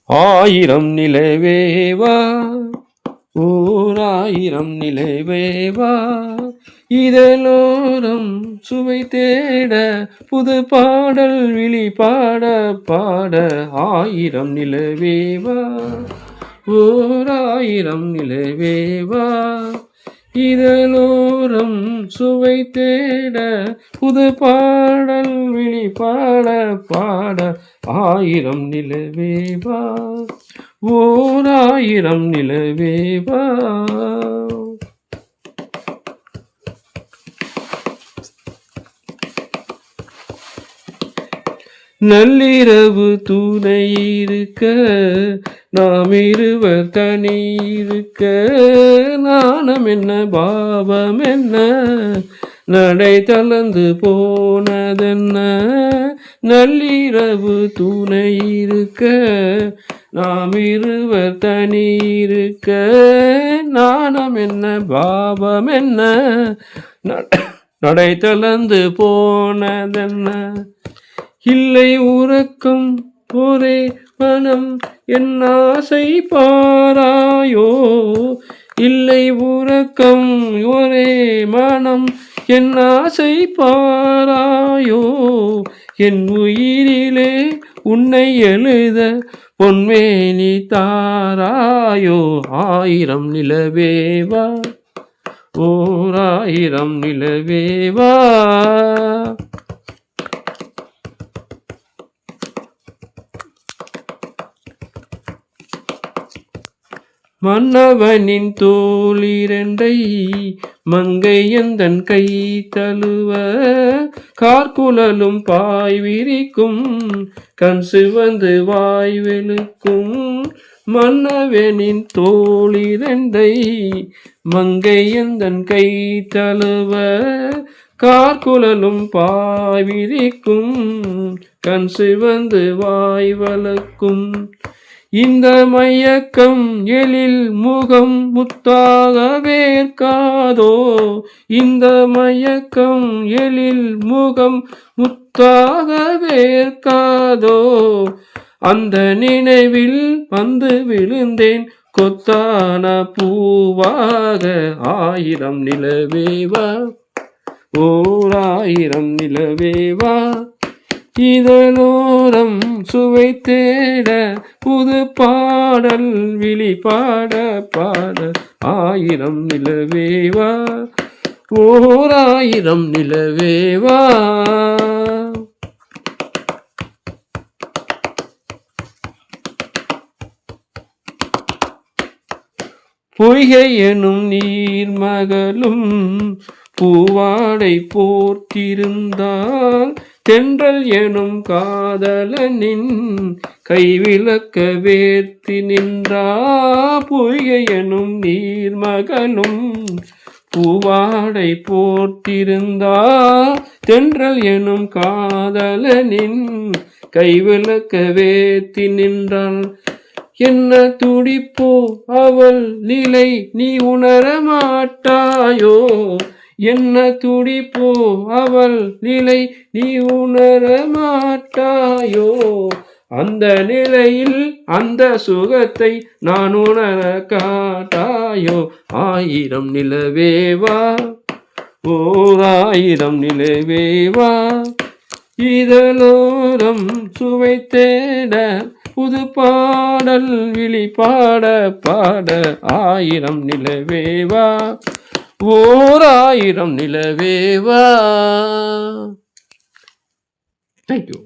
ஆயிரம் நிலவேவா, ஓர் ஆயிரம் நிலவேவா, இதழோரம் சுவை தேட புது பாடல் விழி பாட பாட. ஆயிரம் நிலவேவா, ஓர் ஆயிரம் நிலவேவா, இதழோரம் சுவை தேட புது பாடல் விழி பாட பாட. ஆயிரம் நிலவேவா, ஓர் ஆயிரம் நிலவேவா. நள்ளிரவு துணை இருக்க, நாம் இருவர் தனி இருக்க, நாணம் என்ன பாவம் என்ன, நடை தளர்ந்து போனதென்ன. நள்ளிரவு துணை இருக்க, நாம் இருவர் தனி இருக்க, நாணம் என்ன பாவம் என்ன, நடை தளர்ந்து போனதென்ன. இல்லை உறக்கம் ஒரே மனம் என் ஆசை பாராயோ, இல்லை உறக்கம் ஒரே மனம் என் ஆசை பாராயோ. என் உயிரிலே உன்னை எழுத பொன்மேனி தாராயோ. ஆயிரம் நிலவேவா, ஓர் ஆயிரம் நிலவேவா. மன்னவனின் தோளிரண்டை மங்கை எந்தன் கை தழுவ, கார்குழலும் பாய் விரிக்கும் கண் சிவந்து வாய் வெளுக்கும். மன்னவனின் தோளிரண்டை மங்கை எந்தன் கை தழுவ, கார்குழலும் பாய் விரிக்கும் கண் சிவந்து வாய் வளர்க்கும். இந்த மயக்கம் எழில் முகம் முத்தாக வேர்க்காதோ, இந்த மயக்கம் எழில் முகம் முத்தாக வேர்க்காதோ. அந்த நினைவில் வந்து விழுந்தேன் கொத்தான பூவாக. ஆயிரம் நிலவேவா, ஓர் ஆயிரம் நிலவேவா, இதழோரம் சுவை தேட புது பாடல் விழி பாட பாட. ஆயிரம் நிலவேவா, ஓர் ஆயிரம் நிலவேவா. பொய்கை எனும் நீர்மகளும் பூவாடை போர்த்திருந்தால், தென்றல் எனும் காதலனின் கைவிளக்க வேர்த்தி நின்றா. பொய்கை எனும் நீர்மகளும் பூவாடை போர்த்திருந்தா, தென்றல் எனும் காதலனின் கைவிளக்க வேர்த்தி நின்றாள். என்ன துடிப்போ அவள் நிலை நீ உணர மாட்டாயோ, என்ன துடிப்போ அவள் நிலை நீ உணர மாட்டாயோ. அந்த நிலையில் அந்த சுகத்தை நான் உணர காட்டாயோ. ஆயிரம் நிலவேவா, ஓர் ஆயிரம் நிலவேவா, இதழோரம் சுவை தேட புது பாடல் விழி பாட பாட. ஆயிரம் நிலவேவா, ஓர் ஆயிரம் நிலவேவா. தேங்க்யூ.